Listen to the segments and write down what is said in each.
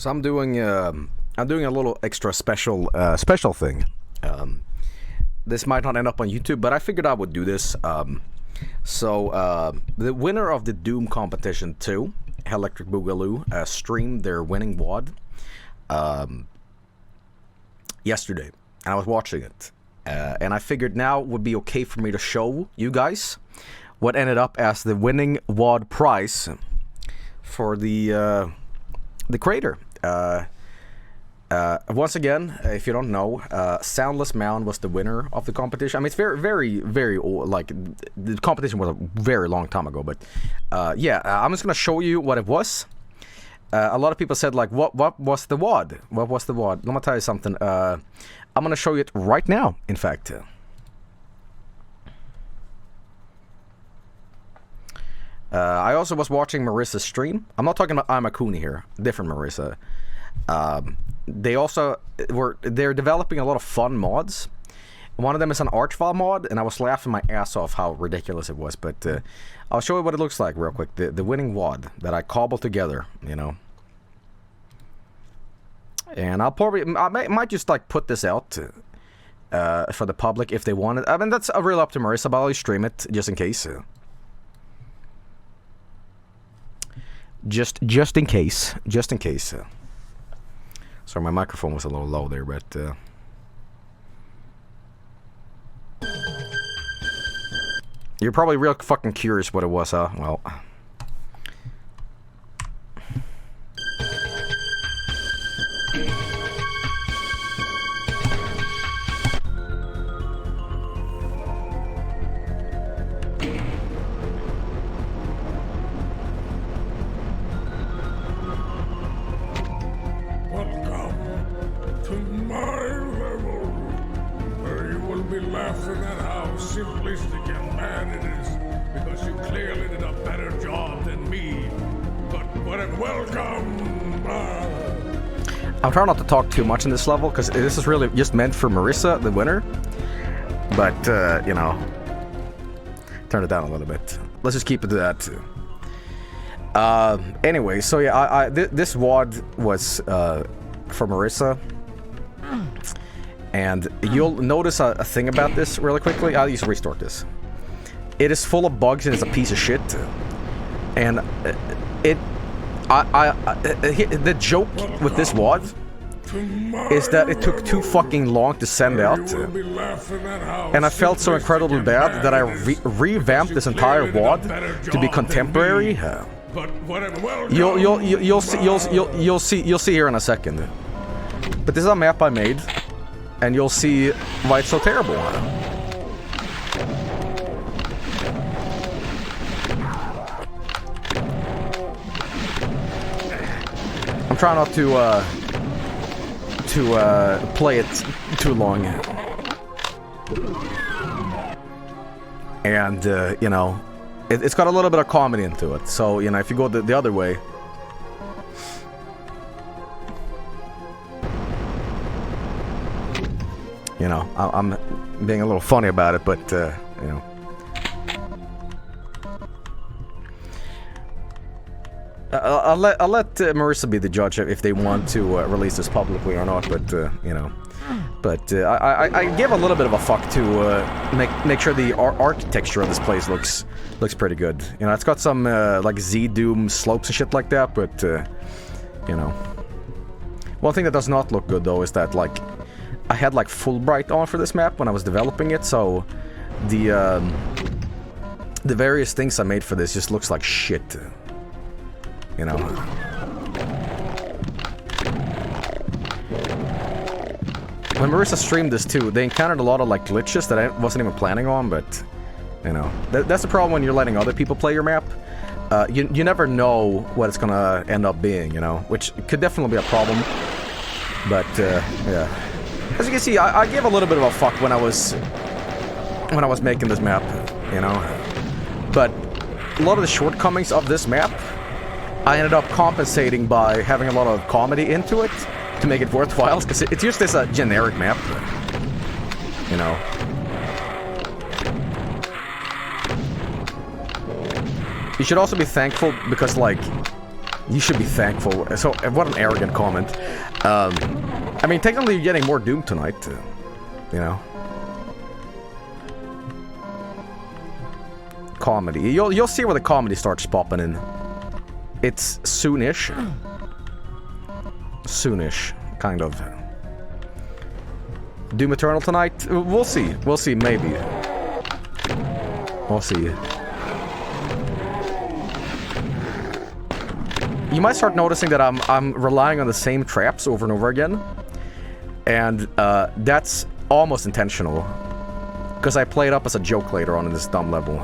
So I'm doing a little extra special thing. This might not end up on YouTube, but I figured I would do this. So the winner of the Doom Competition 2, Electric Boogaloo, streamed their winning WAD yesterday, and I was watching it. And I figured now would be okay for me to show you guys what ended up as the winning WAD prize for the creator. Once again, if you don't know, Soundless Mound was the winner of the competition. I mean, it's very old. Like, the competition was a very long time ago. But yeah, I'm just gonna show you what it was. A lot of people said, like, what was the WAD? What was the WAD? Let me tell you something. I'm gonna show you it right now. In fact. I also was watching Marissa's stream. I'm not talking about I'm a Cooney here. Different Marissa. They're developing a lot of fun mods. One of them is an Archvile mod, and I was laughing my ass off how ridiculous it was. But I'll show you what it looks like real quick. The winning WAD that I cobbled together, you know. And I might just like put this out for the public if they want it. I mean, that's real up to Marissa, but I'll stream it just in case. Just in case. Sorry, my microphone was a little low there, but you're probably real fucking curious what it was, huh? Well, laughing at how simplistic and bad it is because you clearly did a better job than me. But welcome. I'm trying not to talk too much in this level because this is really just meant for Marissa, the winner. But you know, turn it down a little bit. Let's just keep it to that. Anyway, so yeah, this WAD was for Marissa. And you'll notice a thing about this really quickly. I'll just restart this. It is full of bugs and it's a piece of shit. And the joke with this WAD is that it took too fucking long to send out. And I felt so incredibly bad that I revamped this entire WAD to be contemporary. You'll see here in a second. But this is a map I made. And you'll see why it's so terrible. I'm trying not to play it too long. And you know, it's got a little bit of comedy into it. So you know, if you go the other way. You know, I'm being a little funny about it, but, you know. I'll let Marissa be the judge if they want to release this publicly or not, but, you know. But I give a little bit of a fuck to make sure the architecture of this place looks pretty good. You know, it's got some, like, Z-Doom slopes and shit like that, but, you know. One thing that does not look good, though, is that, like, I had like Fulbright on for this map when I was developing it, so the various things I made for this just looks like shit. You know. When Marissa streamed this too, they encountered a lot of like glitches that I wasn't even planning on, but you know, that's the problem when you're letting other people play your map. You never know what it's gonna end up being, you know, which could definitely be a problem. But yeah. As you can see, I gave a little bit of a fuck when I was making this map, you know. But a lot of the shortcomings of this map, I ended up compensating by having a lot of comedy into it to make it worthwhile, because it's just this generic map, you know. You should also be thankful because, like, You should be thankful. So, what an arrogant comment. I mean, technically you're getting more Doom tonight, you know. Comedy. You'll see where the comedy starts popping in. It's soonish. Soonish, kind of. Doom Eternal tonight? We'll see. We'll see, maybe. We'll see. You might start noticing that I'm relying on the same traps over and over again. And that's almost intentional. Because I play it up as a joke later on in this dumb level.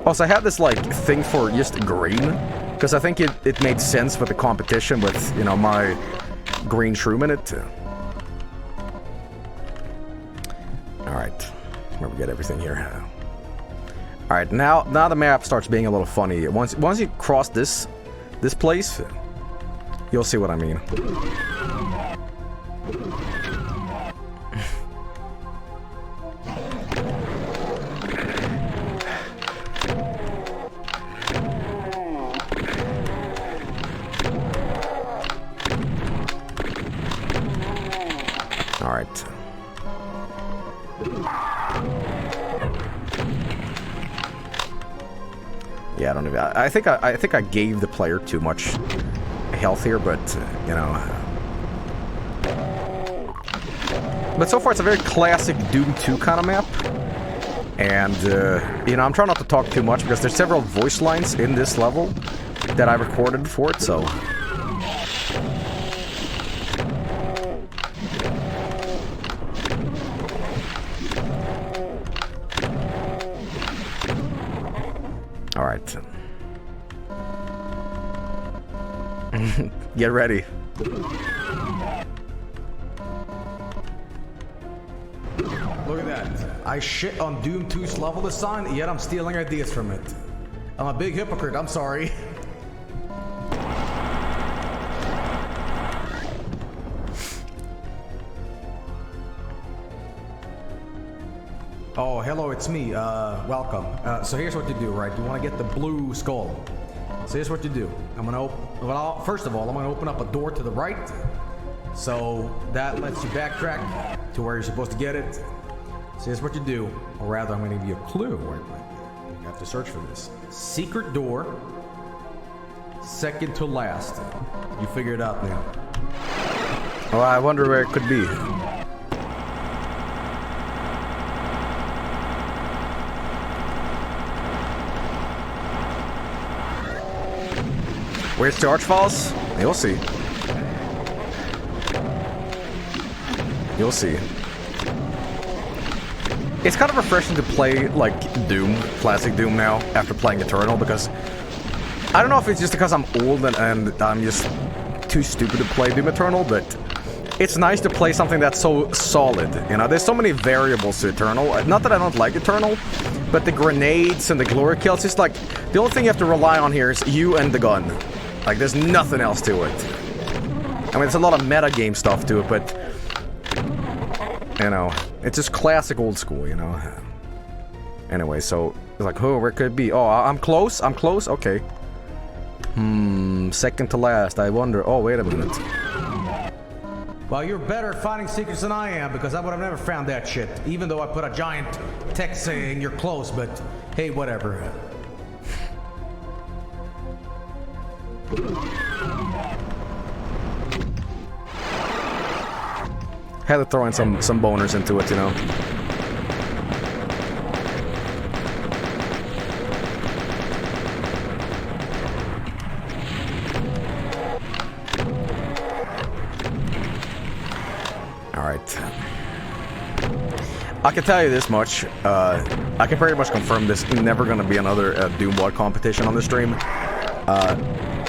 Also, I had this, like, thing for just green. Because I think it made sense with the competition with, you know, my green shroom in it. Alright. Where we get everything here. Alright, now the map starts being a little funny. Once you cross this place, you'll see what I mean. Alright. Yeah, I don't even. I think I gave the player too much health here, but you know. But so far, it's a very classic Doom 2 kind of map, and you know, I'm trying not to talk too much because there's several voice lines in this level that I recorded for it, so. Alright. Get ready. Look at that. I shit on Doom 2's level design, yet I'm stealing ideas from it. I'm a big hypocrite, I'm sorry. Oh, hello, it's me. Welcome. So here's what you do, right? You want to get the blue skull. So here's what you do. First of all, I'm gonna open up a door to the right. So that lets you backtrack to where you're supposed to get it. So here's what you do. Or rather, I'm gonna give you a clue where it might be. You have to search for this. Secret door. Second to last. You figure it out now. Oh, I wonder where it could be. Where's Charge Falls? You'll see. You'll see. It's kind of refreshing to play, like, Doom, classic Doom now, after playing Eternal, because I don't know if it's just because I'm old and I'm just too stupid to play Doom Eternal, but it's nice to play something that's so solid, you know? There's so many variables to Eternal. Not that I don't like Eternal, but the grenades and the glory kills, it's like, the only thing you have to rely on here is you and the gun. Like, there's nothing else to it. I mean, there's a lot of meta-game stuff to it, but, you know, it's just classic old school, you know? Anyway, so, it's like, oh, where could it be? Oh, I'm close? I'm close? Okay. Second to last, I wonder. Oh, wait a minute. Well, you're better at finding secrets than I am, because I would have never found that shit. Even though I put a giant text saying you're close, but, hey, whatever. Had to throw in some boners into it, you know. Alright. I can tell you this much. I can pretty much confirm there's never going to be another Doom WAD competition on the stream.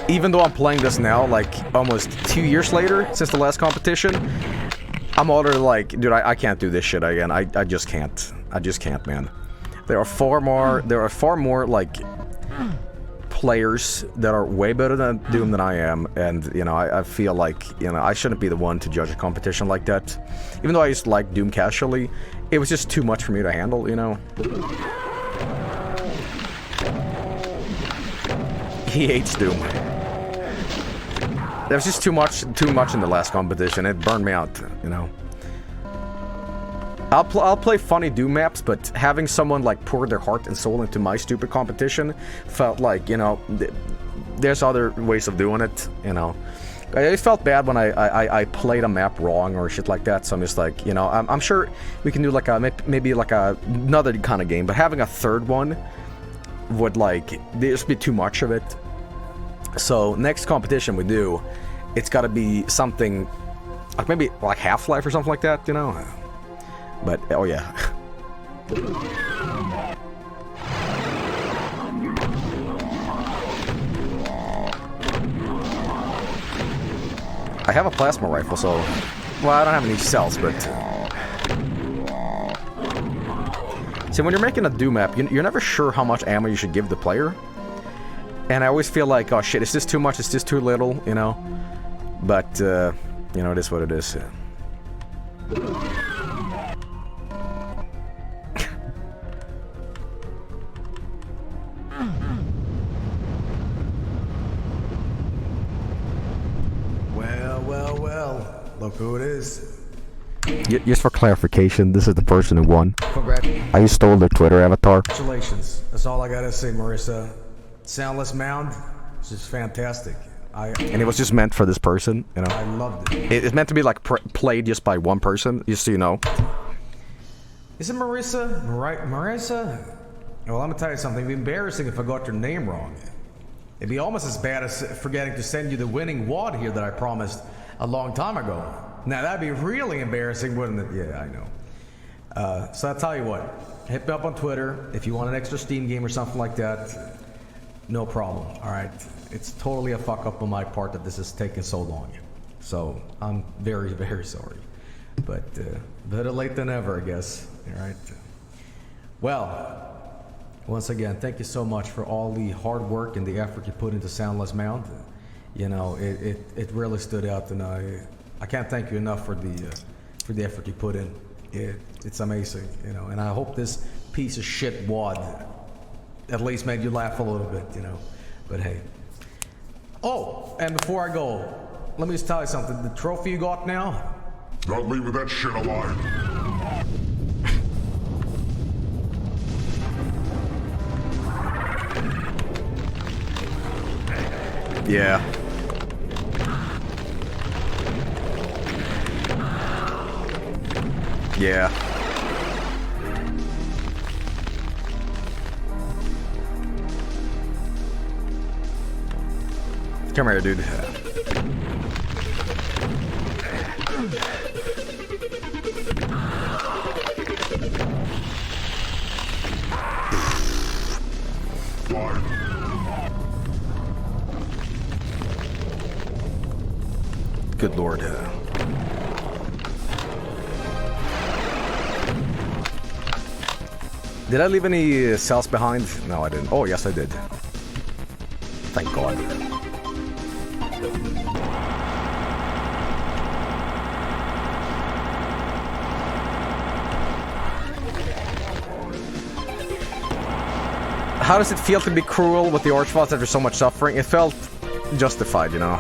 Even though I'm playing this now, like, almost 2 years later since the last competition, I'm already like, dude, I can't do this shit again. I just can't. I just can't, man. There are far more, like, players that are way better than Doom than I am, and, you know, I feel like, you know, I shouldn't be the one to judge a competition like that. Even though I used to like Doom casually, it was just too much for me to handle, you know? He hates Doom. There was just too much in the last competition. It burned me out, you know. I'll play funny Doom maps, but having someone like pour their heart and soul into my stupid competition felt like, you know, there's other ways of doing it, you know. I felt bad when I played a map wrong or shit like that, so I'm just like, you know, I'm sure we can do like maybe like another kind of game, but having a third one would like, there's be too much of it. So next competition we do, it's got to be something like maybe like Half-Life or something like that, you know. But oh yeah. I have a plasma rifle, so well, I don't have any cells, but see, when you're making a Doom map, you're never sure how much ammo you should give the player. And I always feel like, oh shit, is this too much? Is this too little? You know? But, you know, it is what it is. Well. Look who it is. Just for clarification, this is the person who won. Congratulations. I stole their Twitter avatar. That's all I gotta say, Marissa. Soundless Mound. This is fantastic. And it was just meant for this person, you know. I loved it. It's meant to be like played just by one person, just so you know. Is it Marissa? Marissa? Well, I'm gonna tell you something. It'd be embarrassing if I got your name wrong. It'd be almost as bad as forgetting to send you the winning WAD here that I promised a long time ago. Now that'd be really embarrassing, wouldn't it? Yeah, I know. So I'll tell you what. Hit me up on Twitter if you want an extra Steam game or something like that. No problem. All right. It's totally a fuck up on my part that this is taking so long. So I'm very, very sorry. But better late than ever, I guess. All right. Well. Once again, thank you so much for all the hard work and the effort you put into Soundless Mound. You know, it really stood out, and I can't thank you enough for the effort you put in. It's amazing, you know. And I hope this piece of shit WAD at least made you laugh a little bit, you know. But hey. Oh, and before I go, let me just tell you something. The trophy you got now. Not leaving that shit alive. Yeah. Yeah. Come here, dude. Good lord. Did I leave any cells behind? No, I didn't. Oh, yes, I did. Thank God. How does it feel to be cruel with the Archboss after so much suffering? It felt justified, you know.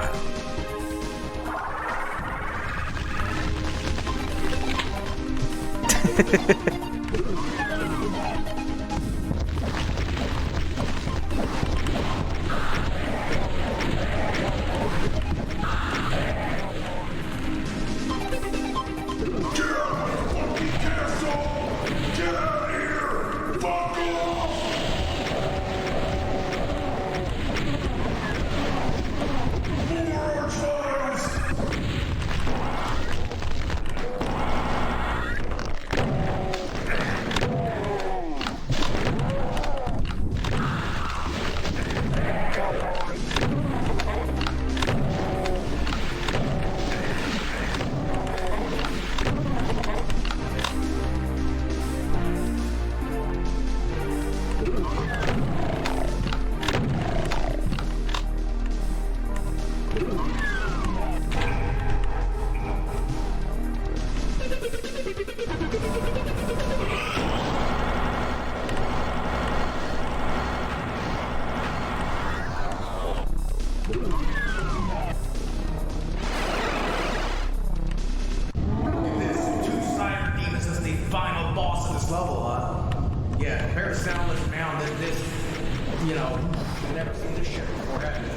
You've never seen this shit before, have you?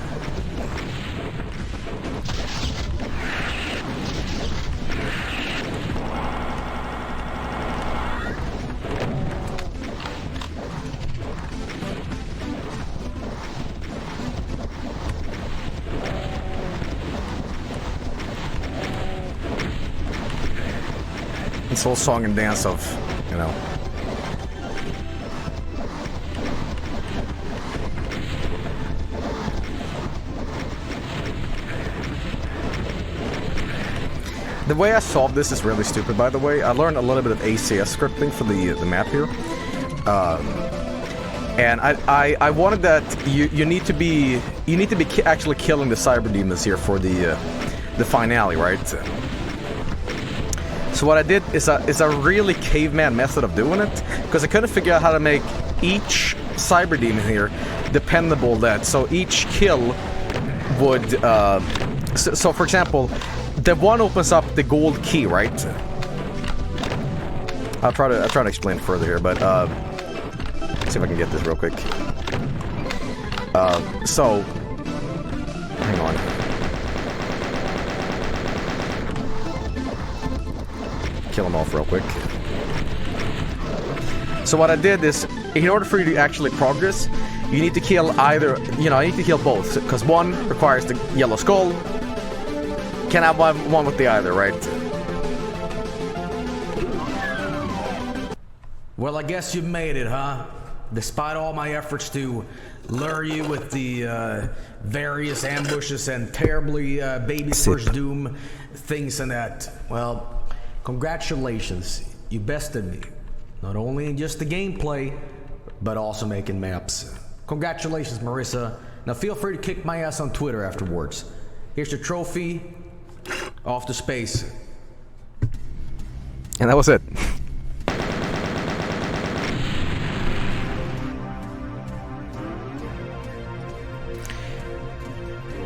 This whole song and dance of, you know. The way I solved this is really stupid, by the way. I learned a little bit of ACS scripting for the map here. And I wanted that you need to be actually killing the cyber demons here for the finale, right? So what I did is a really caveman method of doing it, because I couldn't figure out how to make each cyber demon here dependable. So each kill would so for example, the one opens up the gold key, right? I'll try to explain further here, but let's see if I can get this real quick. So hang on. Kill them off real quick. So what I did is, in order for you to actually progress, you need to kill either, you need to kill both, because one requires the yellow skull. Can't have one with the other, right? Well, I guess you made it, huh? Despite all my efforts to lure you with the various ambushes and terribly baby first doom things and that. Well, congratulations, you bested me. Not only in just the gameplay, but also making maps. Congratulations, Marissa. Now feel free to kick my ass on Twitter afterwards. Here's your trophy. Off to space. And that was it.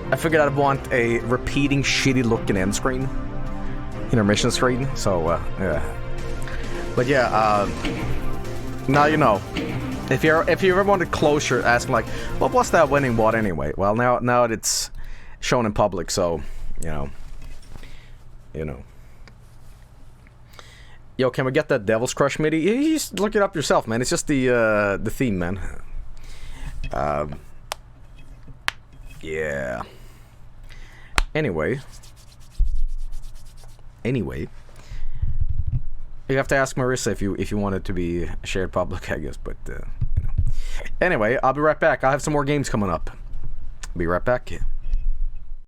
I figured I'd want a repeating shitty looking end screen. Intermission screen, so yeah. But yeah, now you know. If you ever wanted closure, ask like, what was that winning WAD anyway? Well, now it's shown in public, so you know. Yo, can we get that Devil's Crush MIDI? You just look it up yourself, man. It's just the theme, man. Yeah. Anyway, you have to ask Marissa if you want it to be shared public, I guess. But Anyway, I'll be right back. I have some more games coming up. Be right back.